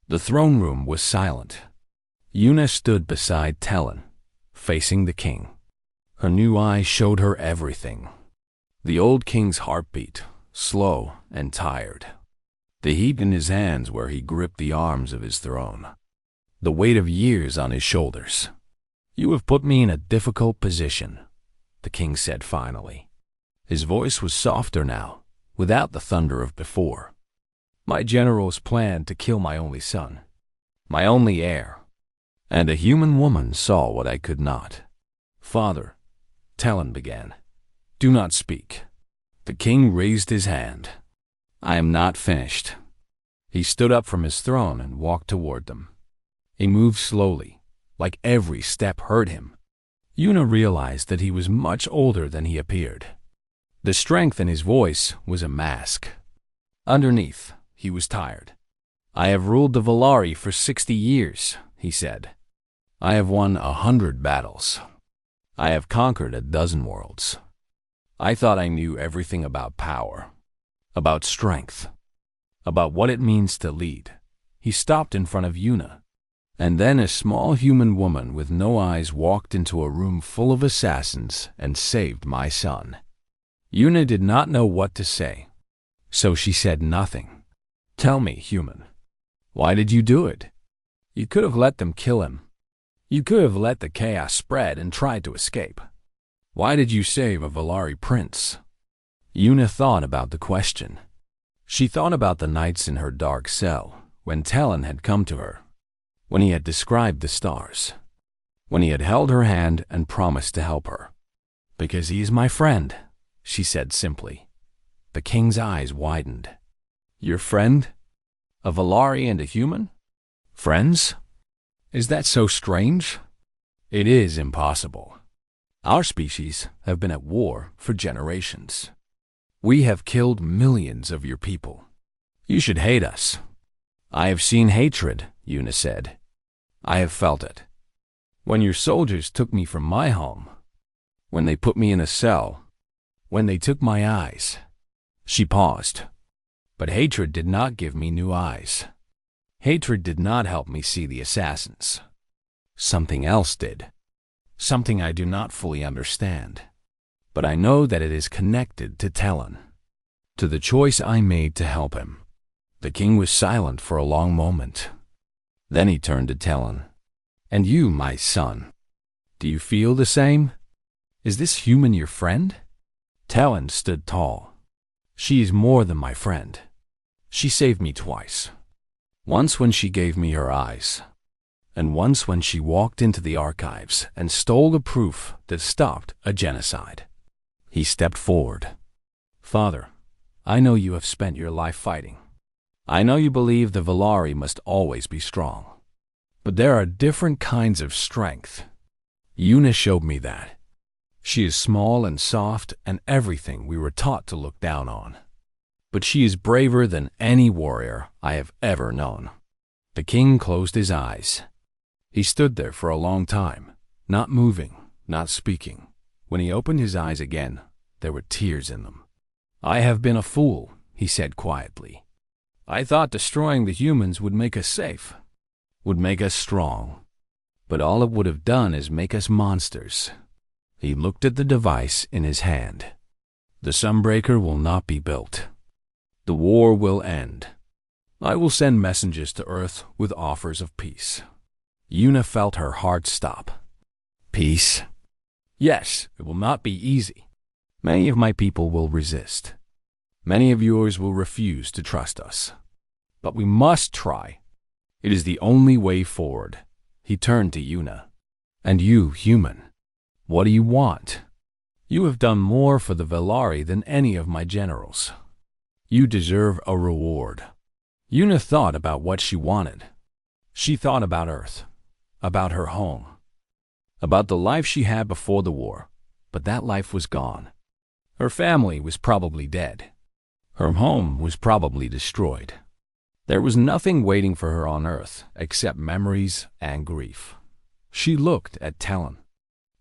The throne room was silent. Una stood beside Talon, facing the king. Her new eyes showed her everything. The old king's heartbeat, slow and tired. The heat in his hands where he gripped the arms of his throne. The weight of years on his shoulders. "You have put me in a difficult position," the king said finally. His voice was softer now, without the thunder of before. "My generals planned to kill my only son, my only heir, and a human woman saw what I could not." "Father," Talon began, "do not speak." The king raised his hand. "I am not finished." He stood up from his throne and walked toward them. He moved slowly, like every step hurt him. Una realized that he was much older than he appeared. The strength in his voice was a mask. Underneath, he was tired. "I have ruled the Valari for 60 years, he said. "I have won 100 battles. I have conquered a dozen worlds. I thought I knew everything about power, about strength, about what it means to lead." He stopped in front of Una. And then a small human woman with no eyes walked into a room full of assassins and saved my son. Una did not know what to say, so she said nothing. "Tell me, human, why did you do it? You could have let them kill him. You could have let the chaos spread and tried to escape. Why did you save a Valari prince?" Una thought about the question. She thought about the nights in her dark cell when Talon had come to her, when he had described the stars, when he had held her hand and promised to help her. "Because he is my friend," she said simply. The king's eyes widened. "Your friend? A Valari and a human? Friends? Is that so strange?" "It is impossible. Our species have been at war for generations. We have killed millions of your people. You should hate us." "I have seen hatred," Una said. "I have felt it. When your soldiers took me from my home, when they put me in a cell, when they took my eyes." She paused. "But hatred did not give me new eyes. Hatred did not help me see the assassins. Something else did. Something I do not fully understand. But I know that it is connected to Talon, to the choice I made to help him." The king was silent for a long moment. Then he turned to Talon. "And you, my son, do you feel the same? Is this human your friend?" Talon stood tall. "She is more than my friend. She saved me twice. Once when she gave me her eyes, and once when she walked into the archives and stole the proof that stopped a genocide." He stepped forward. "Father, I know you have spent your life fighting. I know you believe the Valari must always be strong. But there are different kinds of strength. Una showed me that. She is small and soft and everything we were taught to look down on. But she is braver than any warrior I have ever known." The king closed his eyes. He stood there for a long time, not moving, not speaking. When he opened his eyes again, there were tears in them. "I have been a fool," he said quietly. "I thought destroying the humans would make us safe, would make us strong. But all it would have done is make us monsters." He looked at the device in his hand. "The Sunbreaker will not be built. The war will end. I will send messengers to Earth with offers of peace." Una felt her heart stop. "Peace?" "Yes, it will not be easy. Many of my people will resist. Many of yours will refuse to trust us. But we must try. It is the only way forward." He turned to Una. "And you, human, what do you want? You have done more for the Valari than any of my generals. You deserve a reward." Una thought about what she wanted. She thought about Earth, about her home, about the life she had before the war, but that life was gone. Her family was probably dead. Her home was probably destroyed. There was nothing waiting for her on Earth except memories and grief. She looked at Talon.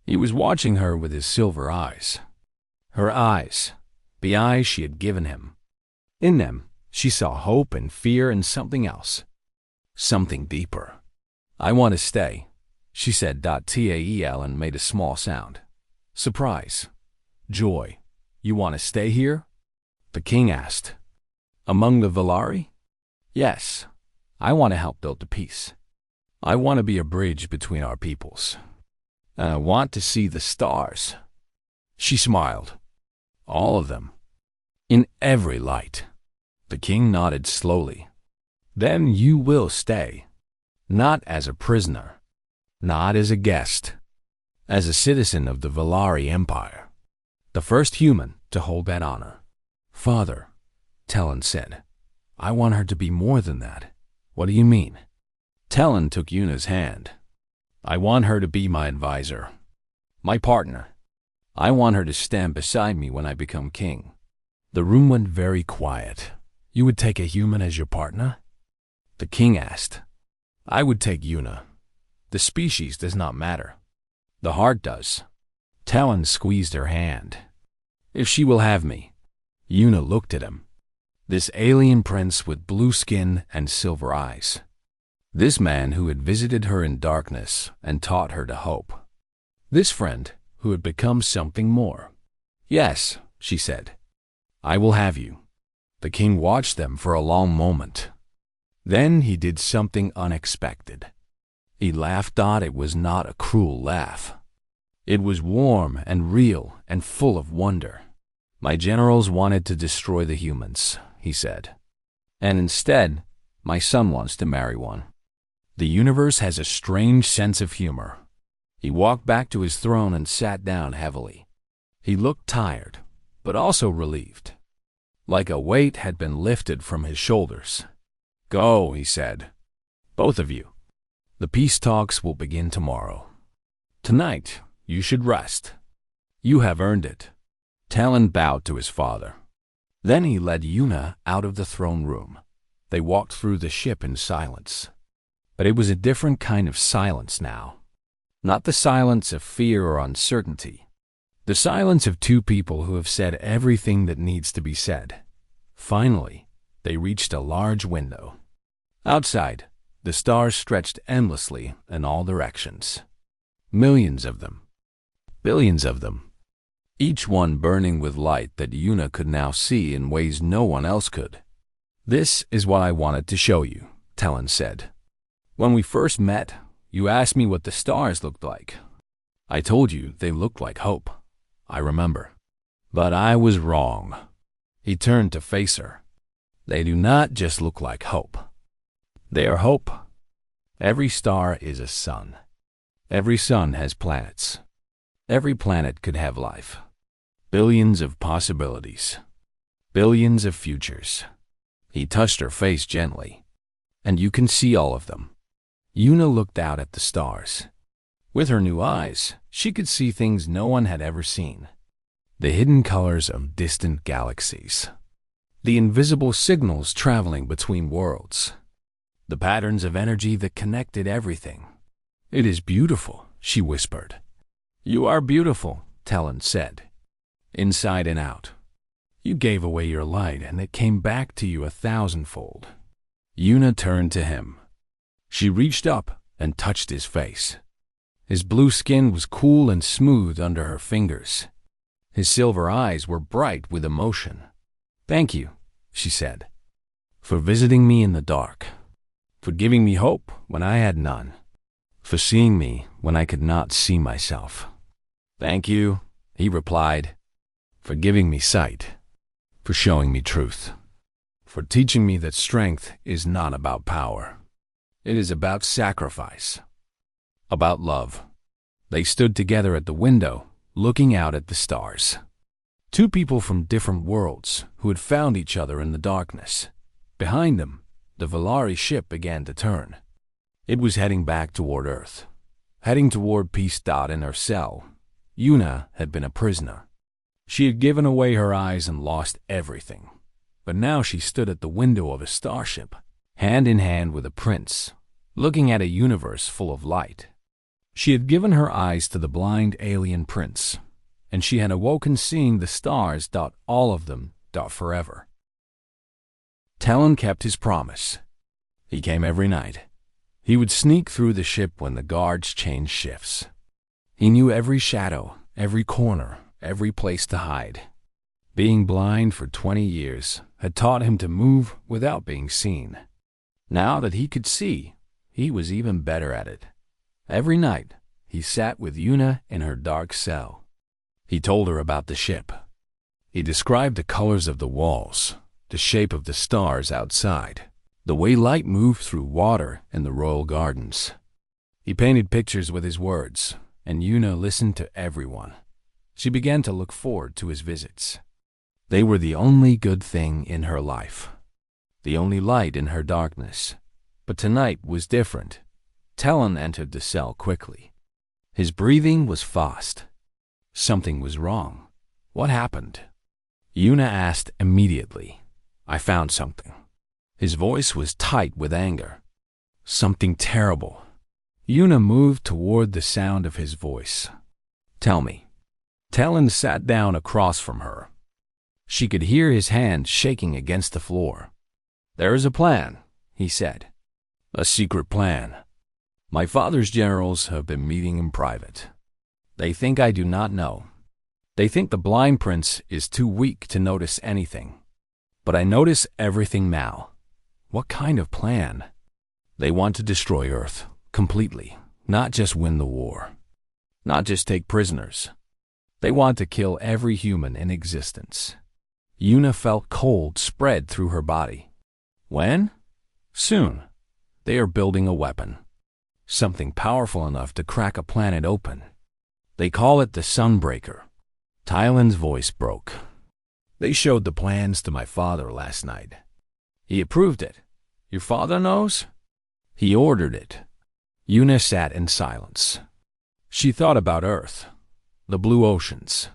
He was watching her with his silver eyes. Her eyes, the eyes she had given him. In them, she saw hope and fear and something else. something deeper. I want to stay, she said. Tal and made a small sound. Surprise. Joy. You want to stay here? The king asked. Among the Valari? Yes. I want to help build the peace. I want to be a bridge between our peoples. And I want to see the stars. She smiled. All of them. In every light. The king nodded slowly. Then you will stay. Not as a prisoner. Not as a guest. As a citizen of the Valari Empire. The first human to hold that honor. Father, Talon said, I want her to be more than that. What do you mean? Talon took Yuna's hand. I want her to be my advisor. My partner. I want her to stand beside me when I become king. The room went very quiet. You would take a human as your partner? The king asked. I would take Yuna. The species does not matter. The heart does. Talon squeezed her hand. If she will have me. Yuna looked at him. This alien prince with blue skin and silver eyes. This man who had visited her in darkness and taught her to hope. This friend who had become something more. Yes, she said. I will have you. The king watched them for a long moment. Then he did something unexpected. He laughed. It was not a cruel laugh. It was warm and real and full of wonder. My generals wanted to destroy the humans, he said. And instead, my son wants to marry one. The universe has a strange sense of humor. He walked back to his throne and sat down heavily. He looked tired, but also relieved. Like a weight had been lifted from his shoulders. Go, he said. Both of you. The peace talks will begin tomorrow. Tonight, you should rest. You have earned it. Talon bowed to his father. Then he led Yuna out of the throne room. They walked through the ship in silence. But it was a different kind of silence now. Not the silence of fear or uncertainty. The silence of two people who have said everything that needs to be said. Finally, they reached a large window. Outside, the stars stretched endlessly in all directions. Millions of them. Billions of them. Each one burning with light that Yuna could now see in ways no one else could. This is what I wanted to show you, Talon said. When we first met, you asked me what the stars looked like. I told you they looked like hope. I remember. But I was wrong. He turned to face her. They do not just look like hope. They are hope. Every star is a sun. Every sun has planets. Every planet could have life. Billions of possibilities. Billions of futures. He touched her face gently. And you can see all of them. Yuna looked out at the stars. With her new eyes, she could see things no one had ever seen. The hidden colors of distant galaxies. The invisible signals traveling between worlds. The patterns of energy that connected everything. It is beautiful, she whispered. You are beautiful, Talon said. Inside and out. You gave away your light and it came back to you 1,000-fold. Yuna turned to him. She reached up and touched his face. His blue skin was cool and smooth under her fingers. His silver eyes were bright with emotion. Thank you, she said, for visiting me in the dark, for giving me hope when I had none, for seeing me when I could not see myself. Thank you, he replied, for giving me sight, for showing me truth, for teaching me that strength is not about power. It is about sacrifice, about love. They stood together at the window, looking out at the stars. Two people from different worlds who had found each other in the darkness. Behind them, the Valari ship began to turn. It was heading back toward Earth, heading toward peace. In her cell, Yuna had been a prisoner. She had given away her eyes and lost everything. But now she stood at the window of a starship, hand in hand with a prince, looking at a universe full of light. She had given her eyes to the blind alien prince, and she had awoken seeing the stars. All of them. Forever. Talon kept his promise. He came every night. He would sneak through the ship when the guards changed shifts. He knew every shadow, every corner, every place to hide. Being blind for 20 years had taught him to move without being seen. Now that he could see, he was even better at it. Every night, he sat with Yuna in her dark cell. He told her about the ship. He described the colors of the walls, the shape of the stars outside, the way light moved through water in the royal gardens. He painted pictures with his words, and Yuna listened to everyone. She began to look forward to his visits. They were the only good thing in her life, the only light in her darkness. But tonight was different. Talon entered the cell quickly. His breathing was fast. Something was wrong. What happened? Yuna asked immediately. I found something. His voice was tight with anger. Something terrible. Yuna moved toward the sound of his voice. Tell me. Talon sat down across from her. She could hear his hand shaking against the floor. There is a plan, he said. A secret plan. My father's generals have been meeting in private. They think I do not know. They think the blind prince is too weak to notice anything. But I notice everything now. What kind of plan? They want to destroy Earth completely, not just win the war, not just take prisoners. They want to kill every human in existence. Yuna felt cold spread through her body. When? Soon. They are building a weapon. Something powerful enough to crack a planet open. They call it the Sunbreaker. Talon's voice broke. They showed the plans to my father last night. He approved it. Your father knows? He ordered it. Yuna sat in silence. She thought about Earth, the blue oceans,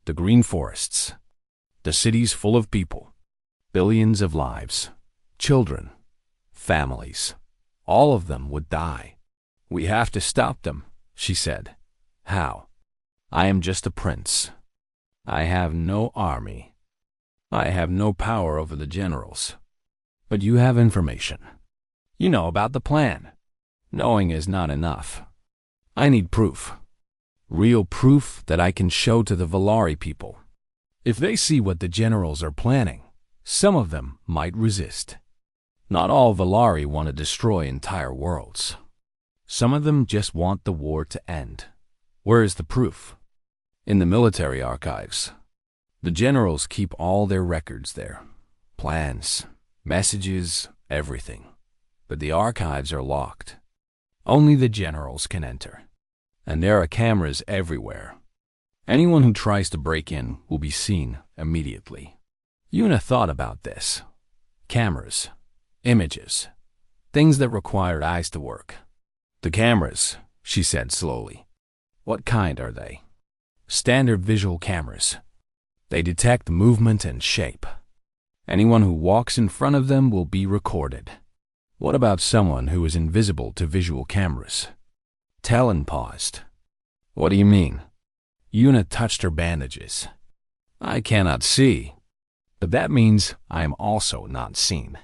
the green forests, the cities full of people, billions of lives, children, families. All of them would die. We have to stop them, she said. How? I am just a prince. I have no army. I have no power over the generals. But you have information. You know about the plan. Knowing is not enough. I need proof. Real proof that I can show to the Valari people. If they see what the generals are planning, some of them might resist. Not all Valari want to destroy entire worlds. Some of them just want the war to end. Where is the proof? In the military archives. The generals keep all their records there. Plans, messages, everything. But the archives are locked. Only the generals can enter. And there are cameras everywhere. Anyone who tries to break in will be seen immediately. Yuna thought about this. Cameras, images, things that required eyes to work. The cameras, she said slowly. What kind are they? Standard visual cameras. They detect movement and shape. Anyone who walks in front of them will be recorded. What about someone who is invisible to visual cameras? Talon paused. What do you mean? Yuna touched her bandages. I cannot see. But that means I am also not seen.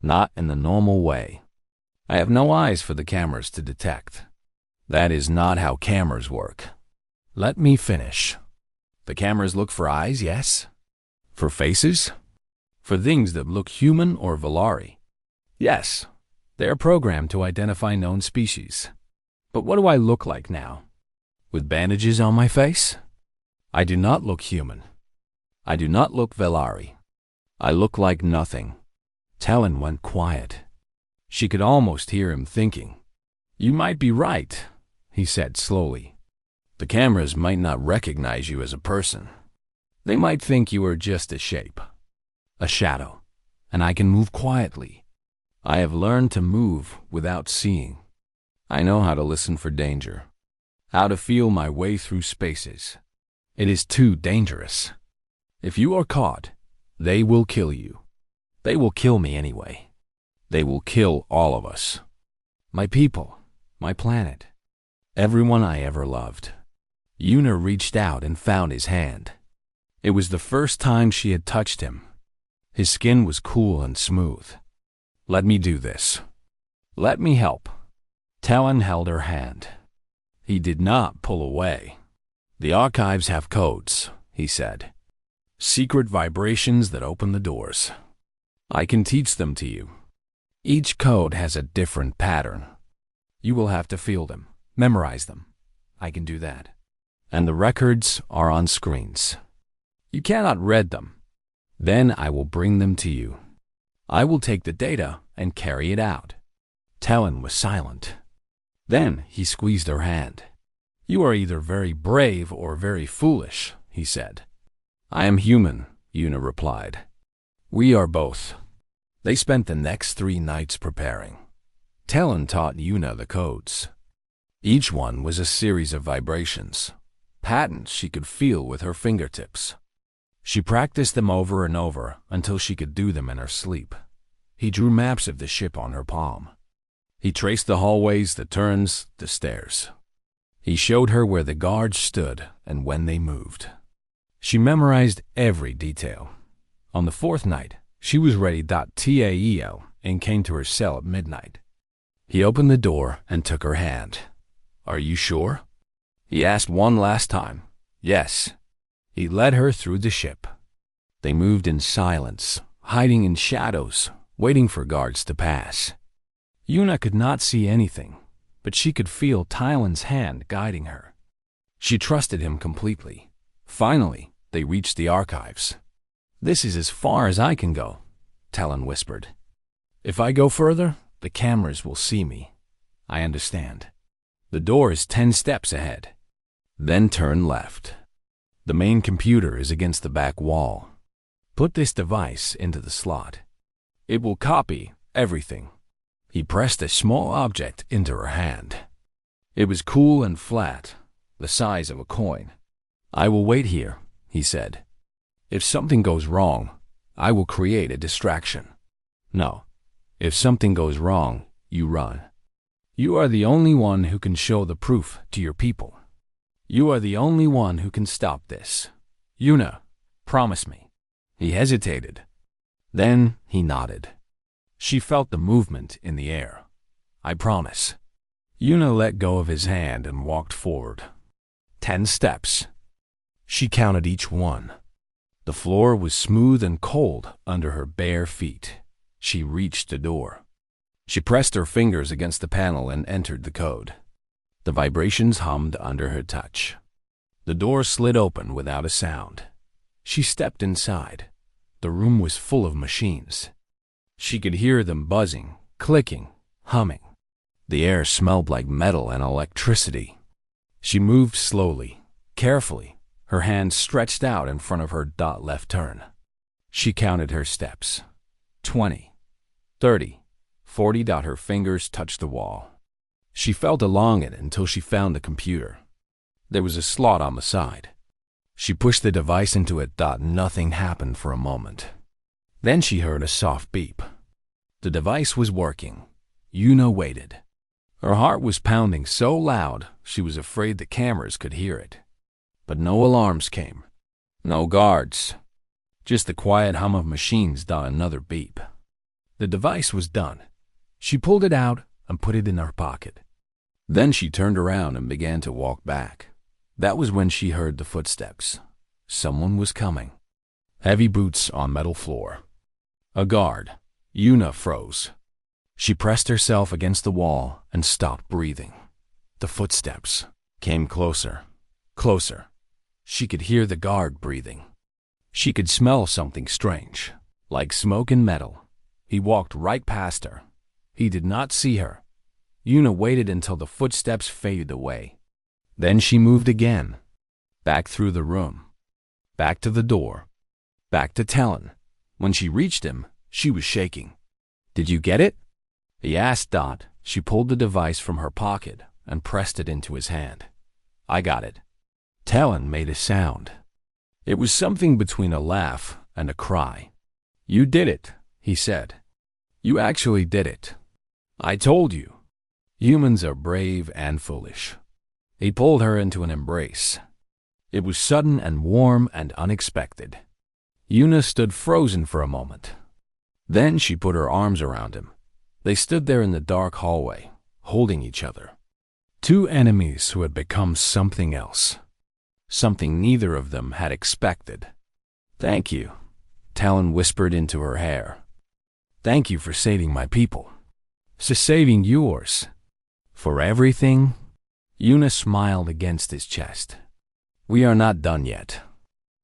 Not in the normal way. I have no eyes for the cameras to detect. That is not how cameras work. Let me finish. The cameras look for eyes, yes? For faces? For things that look human or Valari? Yes, they are programmed to identify known species. But what do I look like now? With bandages on my face? I do not look human. I do not look Valari. I look like nothing. Talon went quiet. She could almost hear him thinking. You might be right, he said slowly. The cameras might not recognize you as a person. They might think you are just a shape, a shadow, and I can move quietly. I have learned to move without seeing. I know how to listen for danger, how to feel my way through spaces. It is too dangerous. If you are caught, they will kill you. They will kill me anyway. They will kill all of us. My people, my planet, everyone I ever loved. Yuna reached out and found his hand. It was the first time she had touched him. His skin was cool and smooth. Let me do this. Let me help. Talon held her hand. He did not pull away. The archives have codes, he said. Secret vibrations that open the doors. I can teach them to you. Each code has a different pattern. You will have to feel them, memorize them. I can do that. And the records are on screens. You cannot read them. Then I will bring them to you. I will take the data and carry it out. Talon was silent. Then he squeezed her hand. You are either very brave or very foolish, he said. I am human, Una replied. We are both. They spent the next 3 nights preparing. Talon taught Una the codes. Each one was a series of vibrations, patterns she could feel with her fingertips. She practiced them over and over until she could do them in her sleep. He drew maps of the ship on her palm. He traced the hallways, the turns, the stairs. He showed her where the guards stood and when they moved. She memorized every detail. On the 4th night, she was ready .tael and came to her cell at midnight. He opened the door and took her hand. Are you sure? He asked one last time. Yes. He led her through the ship. They moved in silence, hiding in shadows, waiting for guards to pass. Una could not see anything, but she could feel Talon's hand guiding her. She trusted him completely. Finally, they reached the archives. This is as far as I can go, Talon whispered. If I go further, the cameras will see me. I understand. The door is 10 steps ahead. Then turn left. The main computer is against the back wall. Put this device into the slot. It will copy everything. He pressed a small object into her hand. It was cool and flat, the size of a coin. I will wait here, he said. If something goes wrong, I will create a distraction. No, if something goes wrong, you run. You are the only one who can show the proof to your people. You are the only one who can stop this. Una, promise me. He hesitated. Then he nodded. She felt the movement in the air. I promise. Una let go of his hand and walked forward. 10 steps. She counted each one. The floor was smooth and cold under her bare feet. She reached the door. She pressed her fingers against the panel and entered the code. The vibrations hummed under her touch. The door slid open without a sound. She stepped inside. The room was full of machines. She could hear them buzzing, clicking, humming. The air smelled like metal and electricity. She moved slowly, carefully, her hands stretched out in front of her left turn. She counted her steps. 20, 30, 40. Her fingers touched the wall. She felt along it until she found the computer. There was a slot on the side. She pushed the device into it. Nothing happened for a moment. Then she heard a soft beep. The device was working. Una waited. Her heart was pounding so loud she was afraid the cameras could hear it. But no alarms came. No guards. Just the quiet hum of machines. Another beep. The device was done. She pulled it out and put it in her pocket. Then she turned around and began to walk back. That was when she heard the footsteps. Someone was coming. Heavy boots on metal floor. A guard. Una froze. She pressed herself against the wall and stopped breathing. The footsteps came closer, closer. She could hear the guard breathing. She could smell something strange, like smoke and metal. He walked right past her. He did not see her. Una waited until the footsteps faded away. Then she moved again, back through the room, back to the door, back to Talon. When she reached him, she was shaking. Did you get it? He asked. She pulled the device from her pocket and pressed it into his hand. I got it. Talon made a sound. It was something between a laugh and a cry. You did it, he said. You actually did it. I told you. Humans are brave and foolish. He pulled her into an embrace. It was sudden and warm and unexpected. Una stood frozen for a moment. Then she put her arms around him. They stood there in the dark hallway, holding each other. Two enemies who had become something else. Something neither of them had expected. "Thank you," Talon whispered into her hair. "Thank you for saving my people. For saving yours. For everything." Yuna smiled against his chest. "We are not done yet."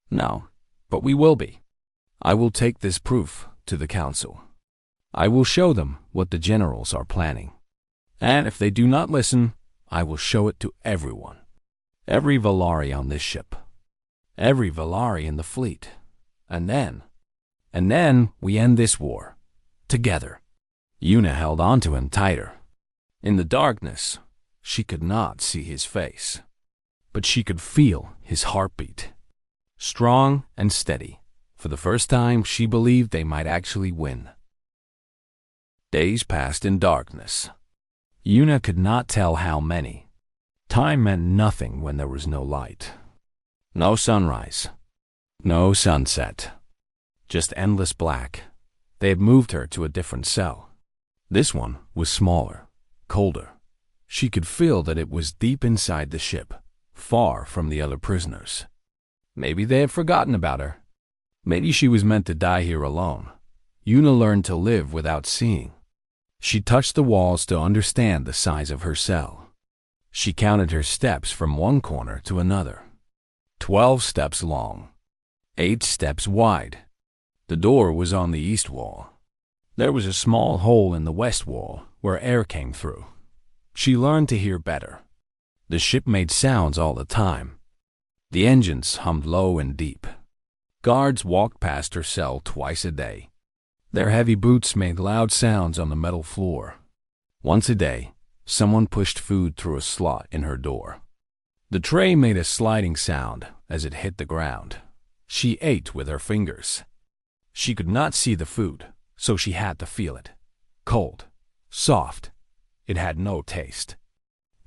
"No, but we will be. I will take this proof to the council. I will show them what the generals are planning. And if they do not listen, I will show it to everyone. Every Valari on this ship. Every Valari in the fleet. And then we end this war. Together." Yuna held on to him tighter. In the darkness, she could not see his face, but she could feel his heartbeat. Strong and steady. For the first time, she believed they might actually win. Days passed in darkness. Yuna could not tell how many. Time meant nothing when there was no light. No sunrise. No sunset. Just endless black. They had moved her to a different cell. This one was smaller, colder. She could feel that it was deep inside the ship, far from the other prisoners. Maybe they had forgotten about her. Maybe she was meant to die here alone. Yuna learned to live without seeing. She touched the walls to understand the size of her cell. She counted her steps from one corner to another. 12 steps long. 8 steps wide. The door was on the east wall. There was a small hole in the west wall where air came through. She learned to hear better. The ship made sounds all the time. The engines hummed low and deep. Guards walked past her cell twice a day. Their heavy boots made loud sounds on the metal floor. Once a day, someone pushed food through a slot in her door. The tray made a sliding sound as it hit the ground. She ate with her fingers. She could not see the food, so she had to feel it. Cold, soft. It had no taste.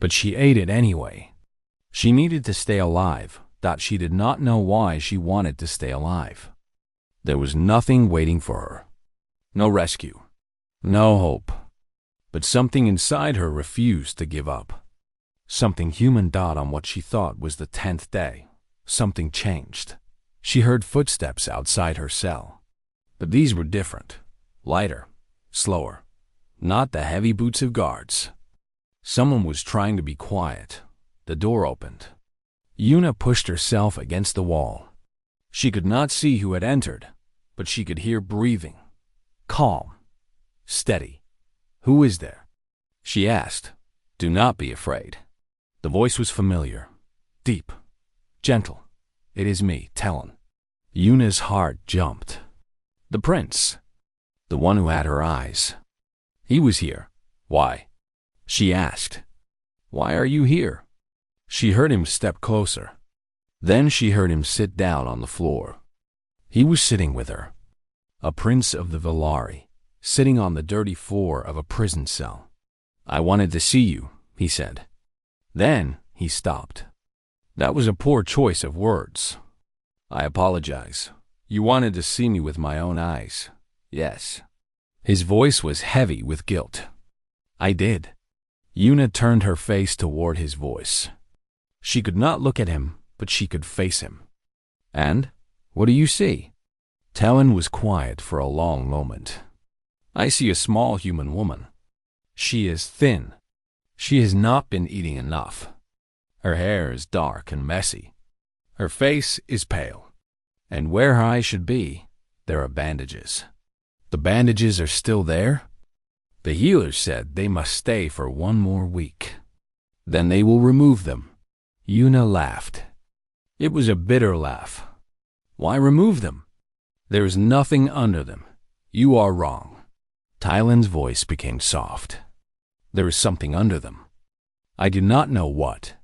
But she ate it anyway. She needed to stay alive, that she did not know why she wanted to stay alive. There was nothing waiting for her. No rescue. No hope. But something inside her refused to give up. Something human died on what she thought was the 10th day. Something changed. She heard footsteps outside her cell. But these were different. Lighter. Slower. Not the heavy boots of guards. Someone was trying to be quiet. The door opened. Yuna pushed herself against the wall. She could not see who had entered, but she could hear breathing. Calm. Steady. "Who is there?" she asked. "Do not be afraid." The voice was familiar. Deep. Gentle. "It is me, Talon." Yuna's heart jumped. The prince. The one who had her eyes. He was here. "Why?" she asked. "Why are you here?" She heard him step closer. Then she heard him sit down on the floor. He was sitting with her. A prince of the Valari, sitting on the dirty floor of a prison cell. "I wanted to see you," he said. Then he stopped. That was a poor choice of words. "I apologize. You wanted to see me with my own eyes." "Yes." His voice was heavy with guilt. "I did." Yuna turned her face toward his voice. She could not look at him, but she could face him. "And? What do you see?" Talon was quiet for a long moment. "I see a small human woman. She is thin. She has not been eating enough. Her hair is dark and messy. Her face is pale. And where her eyes should be, there are bandages." "The bandages are still there?" "The healers said they must stay for 1 more week. Then they will remove them." Yuna laughed. It was a bitter laugh. "Why remove them? There is nothing under them. You are wrong." Talon's voice became soft. "There is something under them. I do not know what.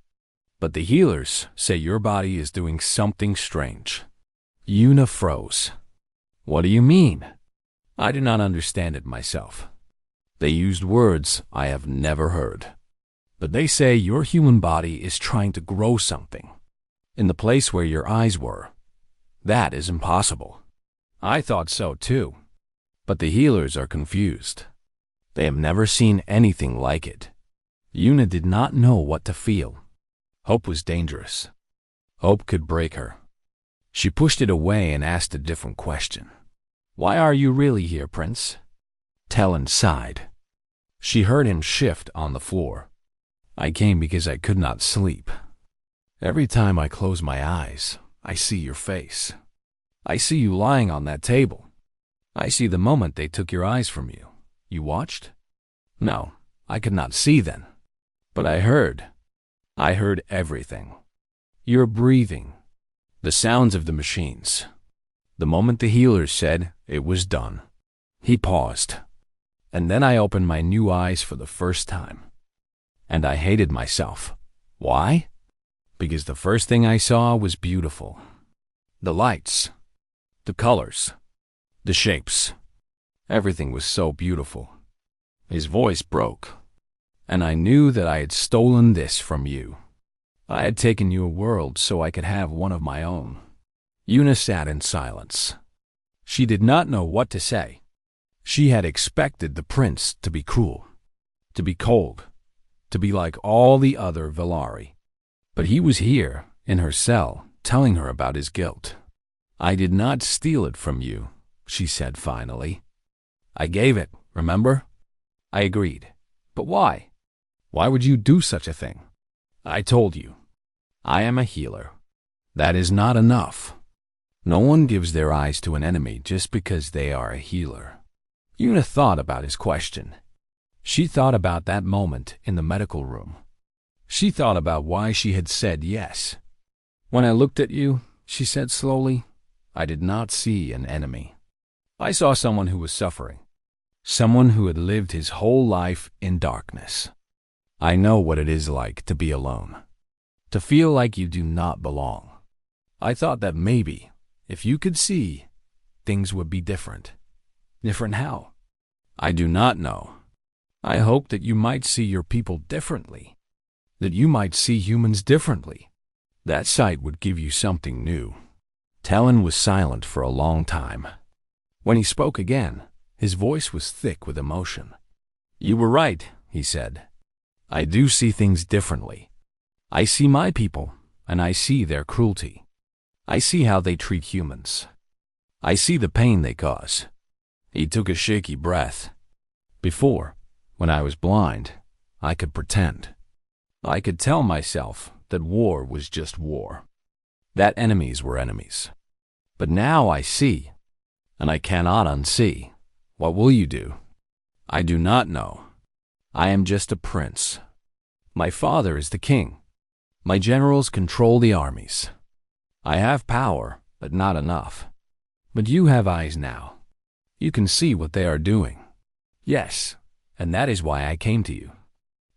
But the healers say your body is doing something strange." Yuna froze. "What do you mean?" "I do not understand it myself. They used words I have never heard. But they say your human body is trying to grow something. In the place where your eyes were. That is impossible." "I thought so too. But the healers are confused. They have never seen anything like it. Una did not know what to feel. Hope was dangerous. Hope could break her. She pushed it away and asked a different question. Why are you really here, Prince? Talon sighed. She heard him shift on the floor. I came because I could not sleep. Every time I close my eyes, I see your face. I see you lying on that table. I see the moment they took your eyes from you. You watched? No, I could not see then. But I heard. I heard everything. Your breathing. The sounds of the machines. The moment the healers said it was done. He paused. And then I opened my new eyes for the first time. And I hated myself. Why? Because the first thing I saw was beautiful. The lights. The colors. The shapes. Everything was so beautiful. His voice broke. And I knew that I had stolen this from you. I had taken you a world so I could have one of my own. Una sat in silence. She did not know what to say. She had expected the prince to be cruel, to be cold, to be like all the other Velari. But he was here, in her cell, telling her about his guilt. I did not steal it from you, she said finally. I gave it, remember? I agreed. But why? Why would you do such a thing? I told you. I am a healer. That is not enough. No one gives their eyes to an enemy just because they are a healer. Una thought about his question. She thought about that moment in the medical room. She thought about why she had said yes. When I looked at you, she said slowly, I did not see an enemy. I saw someone who was suffering. Someone who had lived his whole life in darkness. I know what it is like to be alone. To feel like you do not belong. I thought that maybe, if you could see, things would be different. Different how? I do not know. I hoped that you might see your people differently. That you might see humans differently. That sight would give you something new. Talon was silent for a long time. When he spoke again, his voice was thick with emotion. You were right, he said. I do see things differently. I see my people, and I see their cruelty. I see how they treat humans. I see the pain they cause. He took a shaky breath. Before, when I was blind, I could pretend. I could tell myself that war was just war. That enemies were enemies. But now I see, and I cannot unsee. What will you do? I do not know. I am just a prince. My father is the king. My generals control the armies. I have power, but not enough. But you have eyes now. You can see what they are doing. Yes, and that is why I came to you.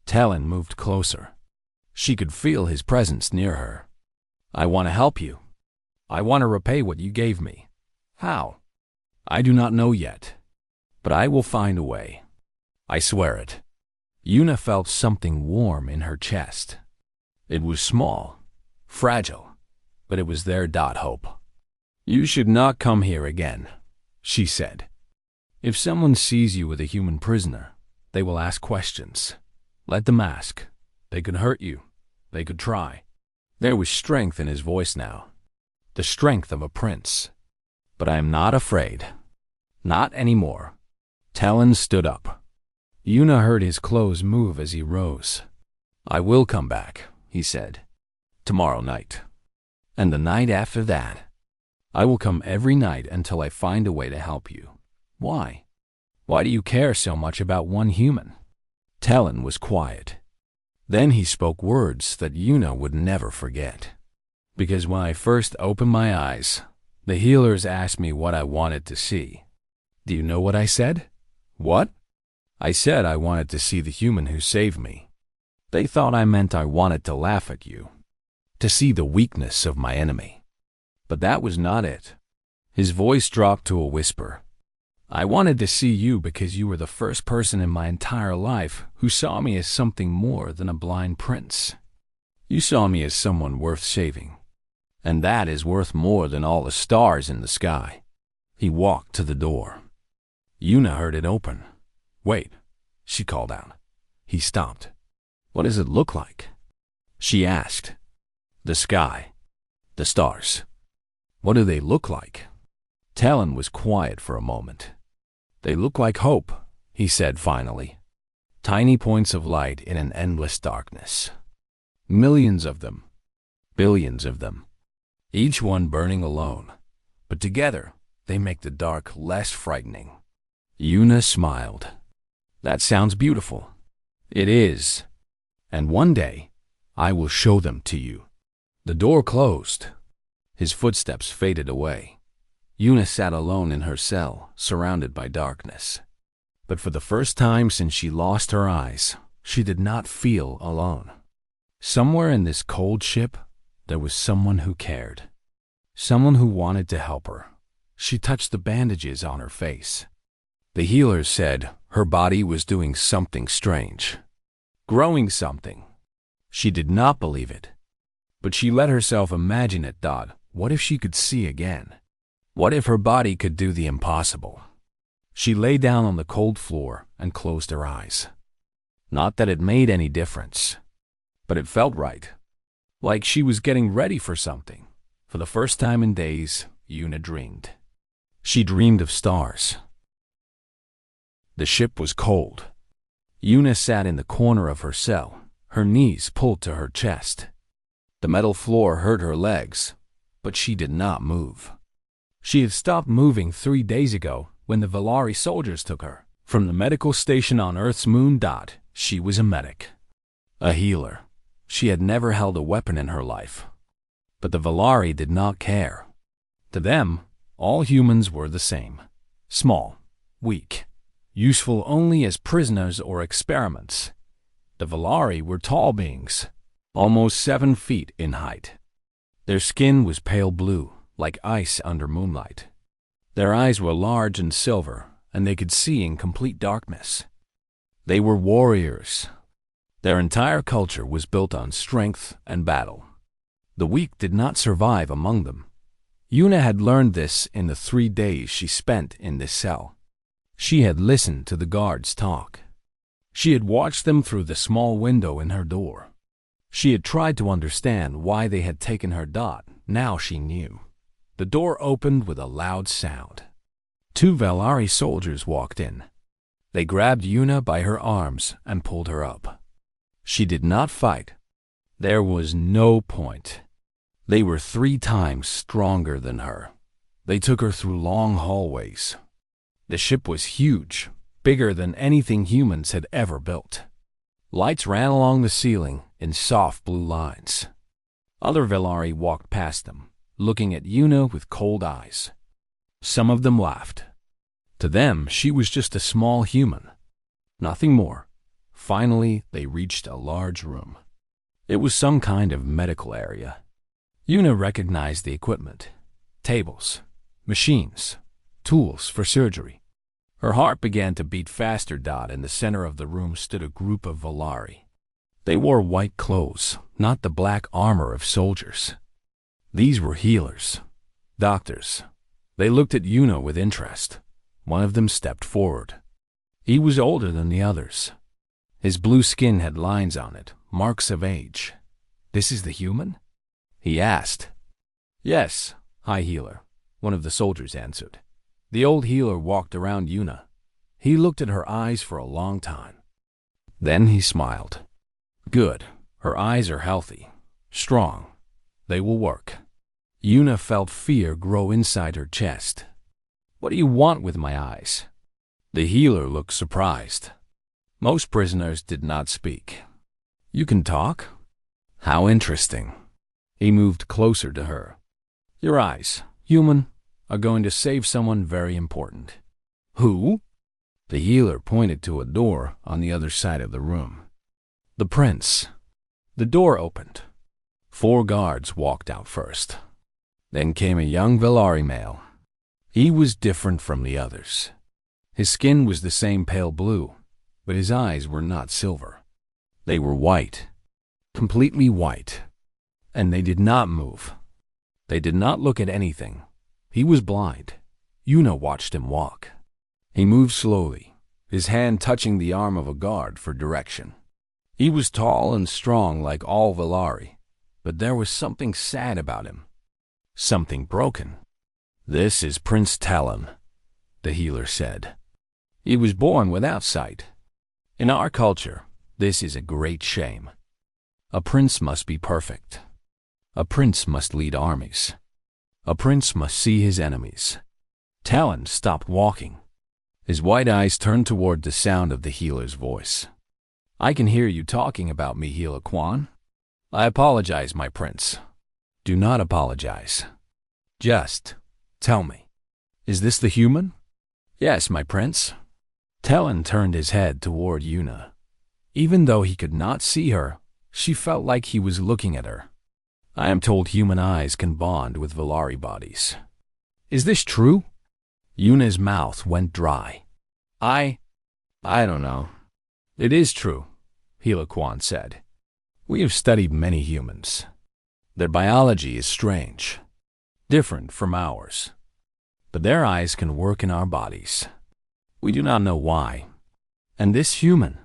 Talon moved closer. She could feel his presence near her. I want to help you. I want to repay what you gave me. How? I do not know yet. But I will find a way. I swear it. Una felt something warm in her chest. It was small, fragile, but it was their hope. You should not come here again, she said. If someone sees you with a human prisoner, they will ask questions. Let them ask. They could hurt you. They could try. There was strength in his voice now. The strength of a prince. But I am not afraid. Not anymore. Talon stood up. Una heard his clothes move as he rose. I will come back, he said. Tomorrow night. And the night after that. I will come every night until I find a way to help you. Why? Why do you care so much about one human? Talon was quiet. Then he spoke words that Una would never forget. Because when I first opened my eyes, the healers asked me what I wanted to see. Do you know what I said? What? I said I wanted to see the human who saved me. They thought I meant I wanted to laugh at you, to see the weakness of my enemy. But that was not it. His voice dropped to a whisper. I wanted to see you because you were the first person in my entire life who saw me as something more than a blind prince. You saw me as someone worth saving. And that is worth more than all the stars in the sky. He walked to the door. Una heard it open. Wait, she called out. He stopped. What does it look like? She asked. The sky. The stars. What do they look like? Talon was quiet for a moment. They look like hope, he said finally. Tiny points of light in an endless darkness. Millions of them. Billions of them. Each one burning alone. But together, they make the dark less frightening. Yuna smiled. That sounds beautiful. It is. And one day, I will show them to you. The door closed. His footsteps faded away. Yuna sat alone in her cell, surrounded by darkness. But for the first time since she lost her eyes, she did not feel alone. Somewhere in this cold ship, there was someone who cared. Someone who wanted to help her. She touched the bandages on her face. The healers said her body was doing something strange. Growing something. She did not believe it. But she let herself imagine it. What if she could see again? What if her body could do the impossible? She lay down on the cold floor and closed her eyes. Not that it made any difference, but it felt right. Like she was getting ready for something. For the first time in days, Yuna dreamed. She dreamed of stars. The ship was cold. Yuna sat in the corner of her cell, her knees pulled to her chest. The metal floor hurt her legs, but she did not move. She had stopped moving 3 days ago when the Valari soldiers took her from the medical station on Earth's moon. She was a medic. A healer. She had never held a weapon in her life. But the Valari did not care. To them, all humans were the same. Small, weak, useful only as prisoners or experiments. The Valari were tall beings, almost 7 feet in height. Their skin was pale blue, like ice under moonlight. Their eyes were large and silver, and they could see in complete darkness. They were warriors. Their entire culture was built on strength and battle. The weak did not survive among them. Yuna had learned this in the 3 days she spent in this cell. She had listened to the guards talk. She had watched them through the small window in her door. She had tried to understand why they had taken her. Now she knew. The door opened with a loud sound. 2 Valari soldiers walked in. They grabbed Yuna by her arms and pulled her up. She did not fight. There was no point. They were 3 times stronger than her. They took her through long hallways. The ship was huge, bigger than anything humans had ever built. Lights ran along the ceiling in soft blue lines. Other Valari walked past them, looking at Yuna with cold eyes. Some of them laughed. To them, she was just a small human. Nothing more. Finally, they reached a large room. It was some kind of medical area. Yuna recognized the equipment. Tables, machines, tools for surgery. Her heart began to beat faster. In the center of the room stood a group of Valari. They wore white clothes, not the black armor of soldiers. These were healers, doctors. They looked at Yuna with interest. One of them stepped forward. He was older than the others. His blue skin had lines on it, marks of age. "This is the human?" he asked. "Yes, High Healer," one of the soldiers answered. The old healer walked around Yuna. He looked at her eyes for a long time. Then he smiled. "Good. Her eyes are healthy, strong. They will work." Yuna felt fear grow inside her chest. "What do you want with my eyes?" The healer looked surprised. Most prisoners did not speak. "You can talk? How interesting." He moved closer to her. "Your eyes, human, are going to save someone very important." "Who?" The healer pointed to a door on the other side of the room. "The prince." The door opened. 4 guards walked out first. Then came a young Valari male. He was different from the others. His skin was the same pale blue, but his eyes were not silver. They were white, completely white, and they did not move. They did not look at anything. He was blind. Yuna watched him walk. He moved slowly, his hand touching the arm of a guard for direction. He was tall and strong like all Valari, but there was something sad about him, something broken. "This is Prince Talon," the healer said. "He was born without sight. In our culture, this is a great shame. A prince must be perfect. A prince must lead armies. A prince must see his enemies." Talon stopped walking. His white eyes turned toward the sound of the healer's voice. "I can hear you talking about me, Healer Quan. I apologize, my prince." "Do not apologize. Just tell me, is this the human?" "Yes, my prince." Talon turned his head toward Yuna. Even though he could not see her, she felt like he was looking at her. "I am told human eyes can bond with Valari bodies. Is this true?" Yuna's mouth went dry. I don't know." "It is true," Healer Quan said. "We have studied many humans. Their biology is strange, different from ours. But their eyes can work in our bodies. We do not know why. And this human,"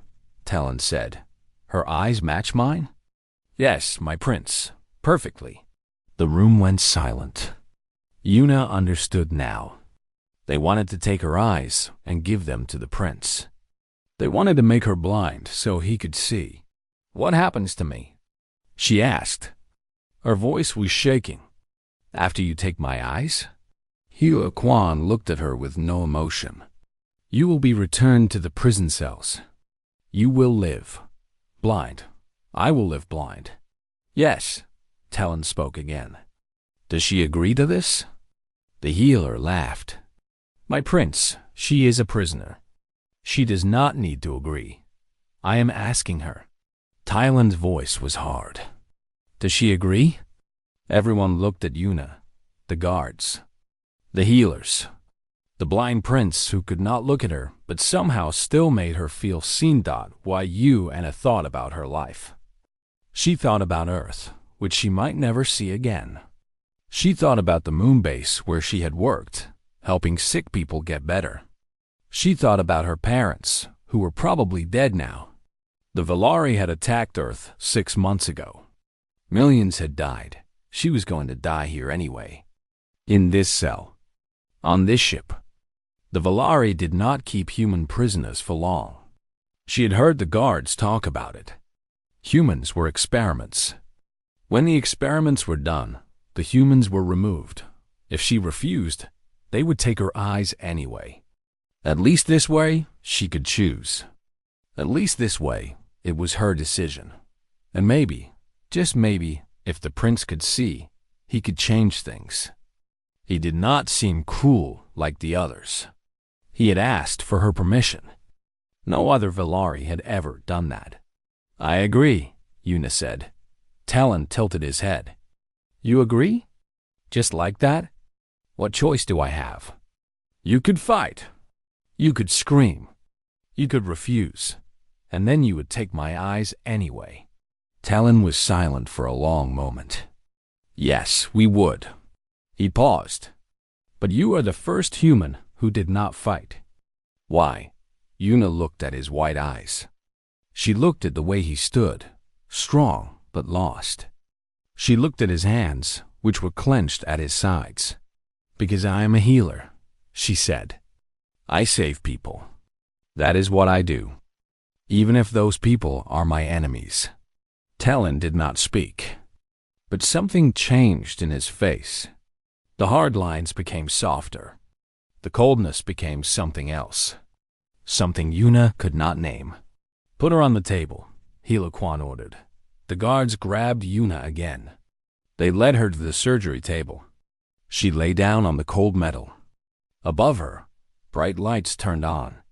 Talon said, "her eyes match mine?" "Yes, my prince, perfectly." The room went silent. Yuna understood now. They wanted to take her eyes and give them to the prince. They wanted to make her blind so he could see. "What happens to me?" she asked. Her voice was shaking. "After you take my eyes?" Healer Quan looked at her with no emotion. "You will be returned to the prison cells. You will live blind. I will live blind." "Yes," Talon spoke again. "Does she agree to this?" The healer laughed. "My prince, she is a prisoner. She does not need to agree. I am asking her." Talon's voice was hard. "Does she agree?" Everyone looked at Yuna, the guards, the healers, the blind prince who could not look at her but somehow still made her feel seen. Why Yuna thought about her life. She thought about Earth, which she might never see again. She thought about the moon base where she had worked, helping sick people get better. She thought about her parents, who were probably dead now. The Valari had attacked Earth 6 months ago. Millions had died. She was going to die here anyway. In this cell. On this ship. The Valari did not keep human prisoners for long. She had heard the guards talk about it. Humans were experiments. When the experiments were done, the humans were removed. If she refused, they would take her eyes anyway. At least this way, she could choose. At least this way, it was her decision. And maybe, just maybe, if the prince could see, he could change things. He did not seem cruel like the others. He had asked for her permission. No other Valari had ever done that. "I agree," Yuna said. Talon tilted his head. "You agree? Just like that? What choice do I have? You could fight. You could scream. You could refuse. And then you would take my eyes anyway." Talon was silent for a long moment. "Yes, we would." He paused. "But you are the first human who did not fight." "Why?" Yuna looked at his white eyes. She looked at the way he stood, strong but lost. She looked at his hands, which were clenched at his sides. "Because I am a healer," she said. "I save people. That is what I do. Even if those people are my enemies." Talon did not speak. But something changed in his face. The hard lines became softer. The coldness became something else. Something Yuna could not name. "Put her on the table," Healer Quan ordered. The guards grabbed Yuna again. They led her to the surgery table. She lay down on the cold metal. Above her, bright lights turned on.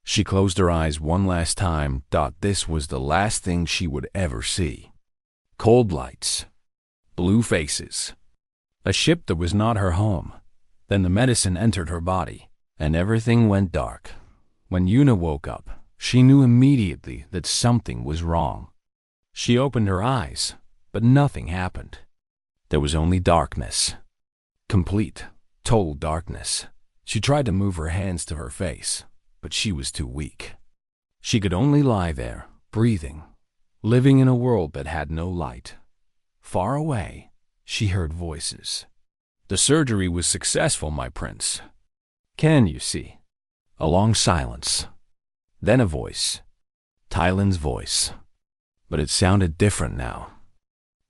She closed her eyes one last time. This was the last thing she would ever see. Cold lights. Blue faces. A ship that was not her home. Then the medicine entered her body, and everything went dark. When Yuna woke up, she knew immediately that something was wrong. She opened her eyes, but nothing happened. There was only darkness. Complete, total darkness. She tried to move her hands to her face, but she was too weak. She could only lie there, breathing, living in a world that had no light. Far away, she heard voices. "The surgery was successful, my prince. Can you see?" A long silence. Then a voice. Tylen's voice. But it sounded different now.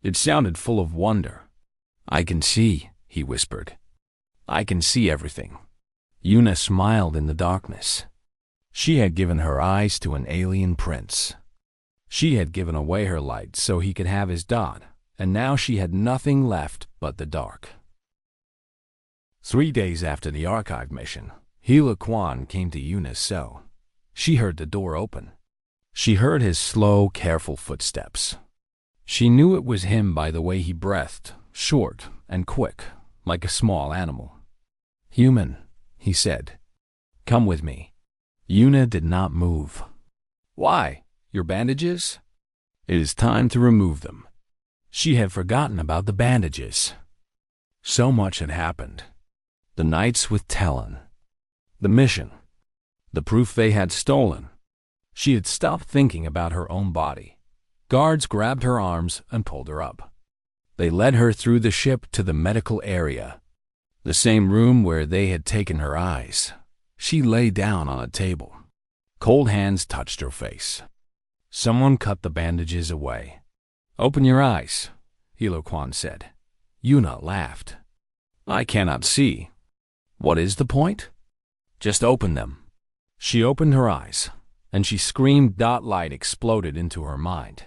It sounded full of wonder. "I can see," he whispered. "I can see everything." Yuna smiled in the darkness. She had given her eyes to an alien prince. She had given away her light so he could have his dot, and now she had nothing left but the dark. 3 days after the archive mission, Hila Kwan came to Yuna's cell. She heard the door open. She heard his slow, careful footsteps. She knew it was him by the way he breathed, short and quick, like a small animal. "Human," he said. "Come with me." Yuna did not move. "Why? Your bandages?" "It is time to remove them." She had forgotten about the bandages. So much had happened. The nights with Talon. The mission. The proof they had stolen. She had stopped thinking about her own body. Guards grabbed her arms and pulled her up. They led her through the ship to the medical area, the same room where they had taken her eyes. She lay down on a table. Cold hands touched her face. Someone cut the bandages away. "Open your eyes," Hilo Kwan said. Yuna laughed. "I cannot see." "What is the point?" "Just open them." She opened her eyes, and she screamed. Light exploded into her mind.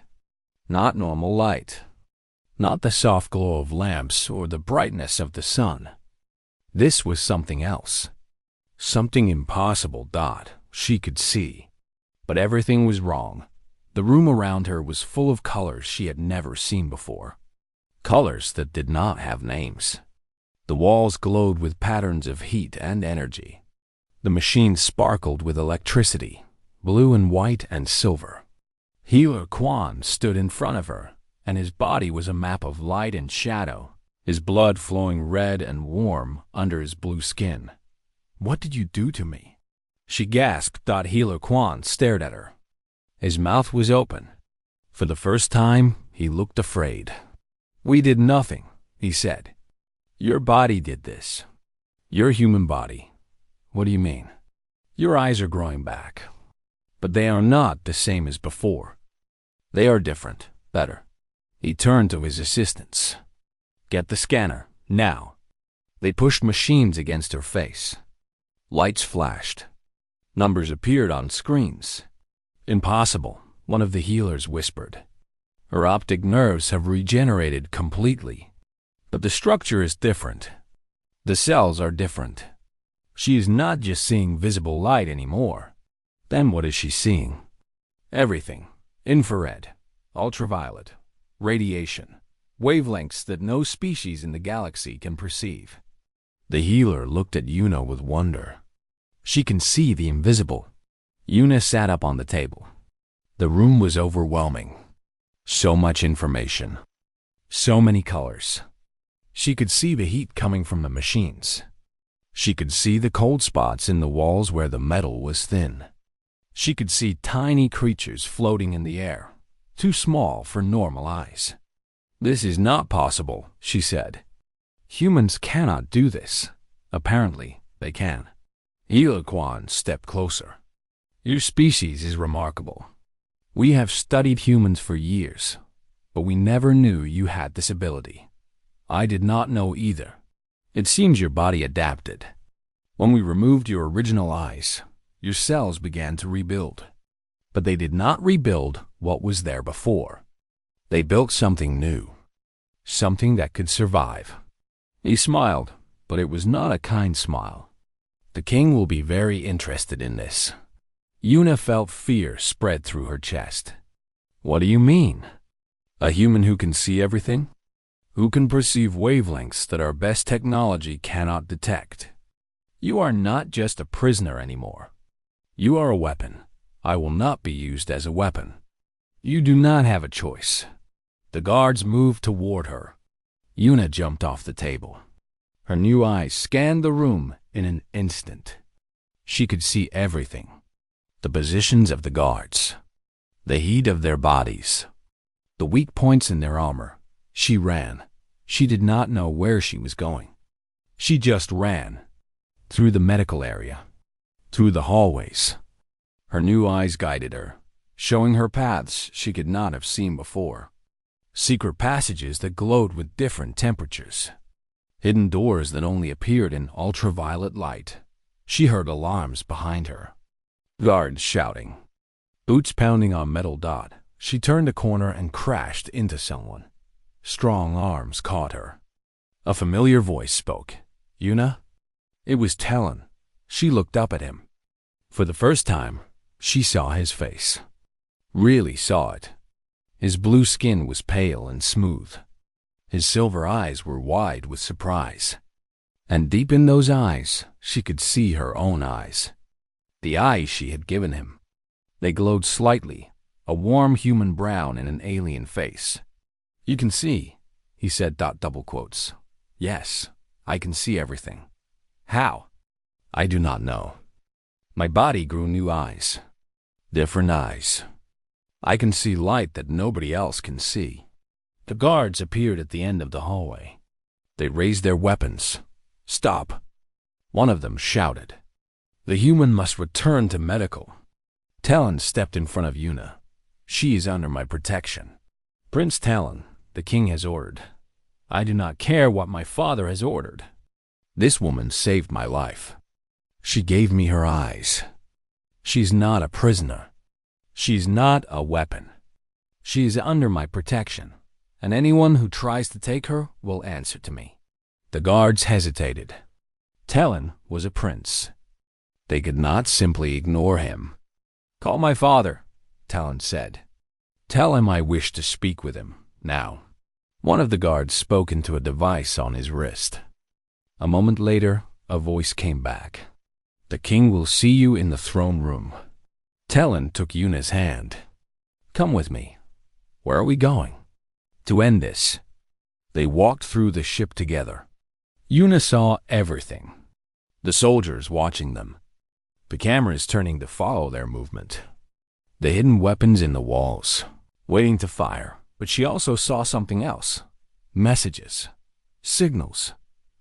Not normal light. Not the soft glow of lamps or the brightness of the sun. This was something else. Something impossible. She could see. But everything was wrong. The room around her was full of colors she had never seen before. Colors that did not have names. The walls glowed with patterns of heat and energy. The machines sparkled with electricity, blue and white and silver. Hila Kwan stood in front of her, and his body was a map of light and shadow, his blood flowing red and warm under his blue skin. "What did you do to me?" she gasped. Hila Kwan stared at her. His mouth was open. For the first time, he looked afraid. "We did nothing," he said. "Your body did this. Your human body." "What do you mean?" "Your eyes are growing back. But they are not the same as before. They are different, better." He turned to his assistants. "Get the scanner, now." They pushed machines against her face. Lights flashed. Numbers appeared on screens. "Impossible," one of the healers whispered. "Her optic nerves have regenerated completely. But the structure is different. The cells are different. She is not just seeing visible light anymore." Then what is she seeing? Everything. Infrared, ultraviolet, radiation, wavelengths that no species in the galaxy can perceive. The healer looked at Yuna with wonder. "She can see the invisible." Yuna sat up on the table. The room was overwhelming. So much information. So many colors. She could see the heat coming from the machines. She could see the cold spots in the walls where the metal was thin. She could see tiny creatures floating in the air, too small for normal eyes. "This is not possible," she said. "Humans cannot do this." Apparently, they can. Hila Kwan stepped closer. "Your species is remarkable. We have studied humans for years, but we never knew you had this ability. I did not know either. It seems your body adapted. When we removed your original eyes, your cells began to rebuild. But they did not rebuild what was there before. They built something new, something that could survive." He smiled, but it was not a kind smile. "The king will be very interested in this." Yuna felt fear spread through her chest. "What do you mean? A human who can see everything? Who can perceive wavelengths that our best technology cannot detect? You are not just a prisoner anymore. You are a weapon. I will not be used as a weapon. You do not have a choice." The guards moved toward her. Yuna jumped off the table. Her new eyes scanned the room in an instant. She could see everything. the positions of the guards, the heat of their bodies, the weak points in their armor. She ran. She did not know where she was going. She just ran. Through the medical area. Through the hallways. Her new eyes guided her, showing her paths she could not have seen before. Secret passages that glowed with different temperatures. Hidden doors that only appeared in ultraviolet light. She heard alarms behind her. Guards shouting. Boots pounding on metal dot. She turned a corner and crashed into someone. Strong arms caught her. A familiar voice spoke. Yuna? It was Talon. She looked up at him. For the first time, she saw his face. Really saw it. His blue skin was pale and smooth. His silver eyes were wide with surprise. And deep in those eyes, she could see her own eyes. The eyes she had given him. They glowed slightly, a warm human brown in an alien face. You can see, he said, double quotes. Yes, I can see everything. How? I do not know. My body grew new eyes. Different eyes. I can see light that nobody else can see. The guards appeared at the end of the hallway. They raised their weapons. Stop. One of them shouted. The human must return to medical. Talon stepped in front of Yuna. She is under my protection. Prince Talon, the king has ordered. I do not care what my father has ordered. This woman saved my life. She gave me her eyes. She's not a prisoner. She's not a weapon. She is under my protection, and anyone who tries to take her will answer to me. The guards hesitated. Talon was a prince. They could not simply ignore him. Call my father, Talon said. Tell him I wish to speak with him, now. One of the guards spoke into a device on his wrist. A moment later, a voice came back. The king will see you in the throne room. Talon took Yuna's hand. Come with me. Where are we going? To end this. They walked through the ship together. Yuna saw everything. The soldiers watching them. The cameras turning to follow their movement. The hidden weapons in the walls, waiting to fire. But she also saw something else. Messages. Signals.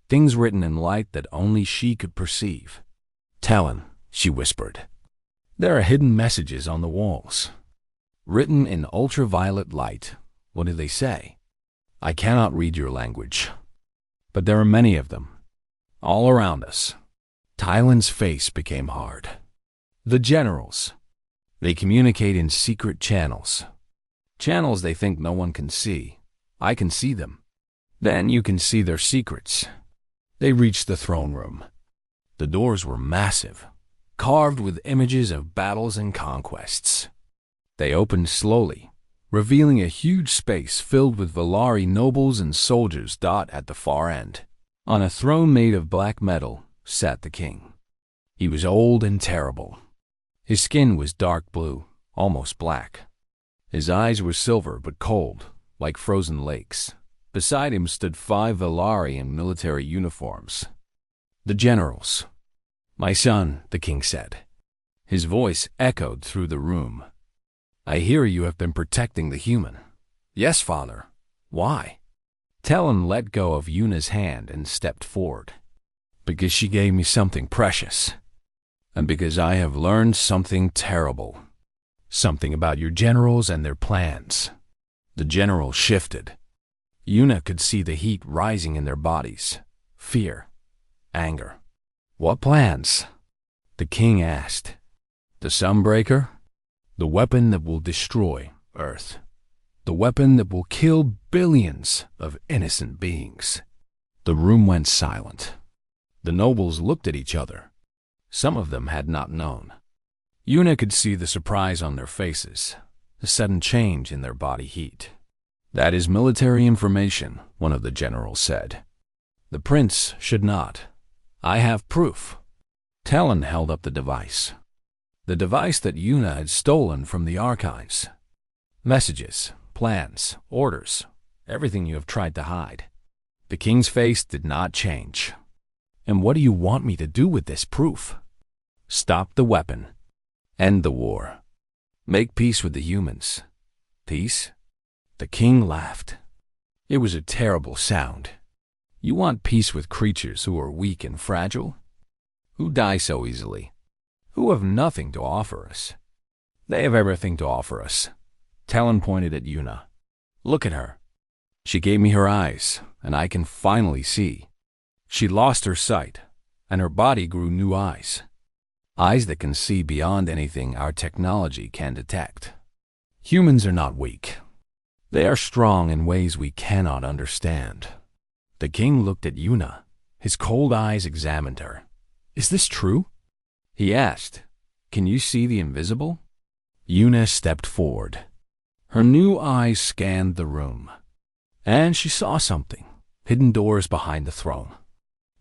Things written in light that only she could perceive. Talon, she whispered. There are hidden messages on the walls. Written in ultraviolet light. What do they say? I cannot read your language. But there are many of them. All around us. Talon's face became hard. The generals. They communicate in secret channels. Channels they think no one can see. I can see them. Then you can see their secrets. They reached the throne room. The doors were massive, carved with images of battles and conquests. They opened slowly, revealing a huge space filled with Valari nobles and soldiers. At the far end, on a throne made of black metal, sat the king. He was old and terrible. His skin was dark blue, almost black. His eyes were silver but cold, like frozen lakes. Beside him stood 5 Valari in military uniforms. The generals. My son, the king said. His voice echoed through the room. I hear you have been protecting the human. Yes, father. Why? Talon let go of Yuna's hand and stepped forward. Because she gave me something precious. And because I have learned something terrible. Something about your generals and their plans. The generals shifted. Yuna could see the heat rising in their bodies. Fear. Anger. What plans? The king asked. The Sunbreaker? The weapon that will destroy Earth. The weapon that will kill billions of innocent beings. The room went silent. The nobles looked at each other. Some of them had not known. Yuna could see the surprise on their faces, the sudden change in their body heat. That is military information, one of the generals said. The prince should not. I have proof. Talon held up the device. The device that Yuna had stolen from the archives. Messages, plans, orders, everything you have tried to hide. The king's face did not change. And what do you want me to do with this proof? Stop the weapon. End the war. Make peace with the humans. Peace? The king laughed. It was a terrible sound. You want peace with creatures who are weak and fragile? Who die so easily? Who have nothing to offer us? They have everything to offer us. Talon pointed at Yuna. Look at her. She gave me her eyes, and I can finally see. She lost her sight, and her body grew new eyes. Eyes that can see beyond anything our technology can detect. Humans are not weak. They are strong in ways we cannot understand. The king looked at Yuna. His cold eyes examined her. Is this true? He asked. Can you see the invisible? Yuna stepped forward. Her new eyes scanned the room, and she saw something. Hidden doors behind the throne.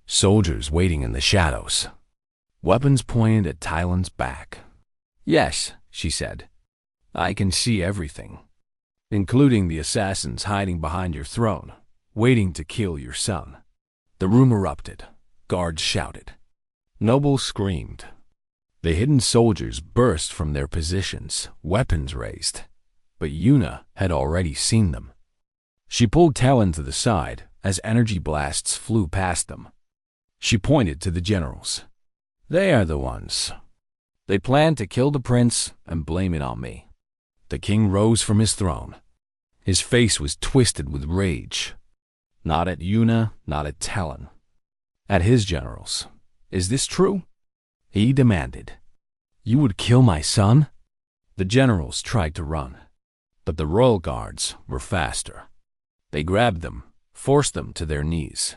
Soldiers waiting in the shadows. Weapons pointed at Talon's back. Yes, she said. I can see everything, including the assassins hiding behind your throne, waiting to kill your son. The room erupted. Guards shouted. Nobles screamed. The hidden soldiers burst from their positions, weapons raised. But Yuna had already seen them. She pulled Talon to the side as energy blasts flew past them. She pointed to the generals. They are the ones. They plan to kill the prince and blame it on me. The king rose from his throne. His face was twisted with rage. Not at Yuna, not at Talon. At his generals. Is this true? He demanded. You would kill my son? The generals tried to run, but the royal guards were faster. They grabbed them, forced them to their knees.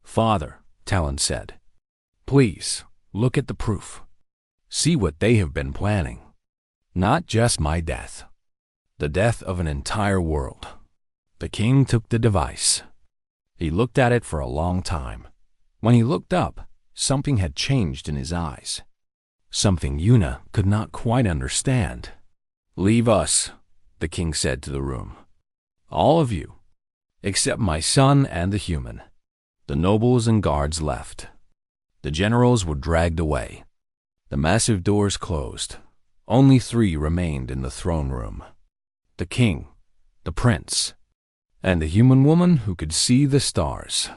Father, Talon said, please, look at the proof. See what they have been planning. Not just my death. The death of an entire world. The king took the device. He looked at it for a long time. When he looked up, something had changed in his eyes. Something Yuna could not quite understand. Leave us, the king said to the room. All of you, except my son and the human. The nobles and guards left. The generals were dragged away. The massive doors closed. Only 3 remained in the throne room. The king, the prince, and the human woman who could see the stars.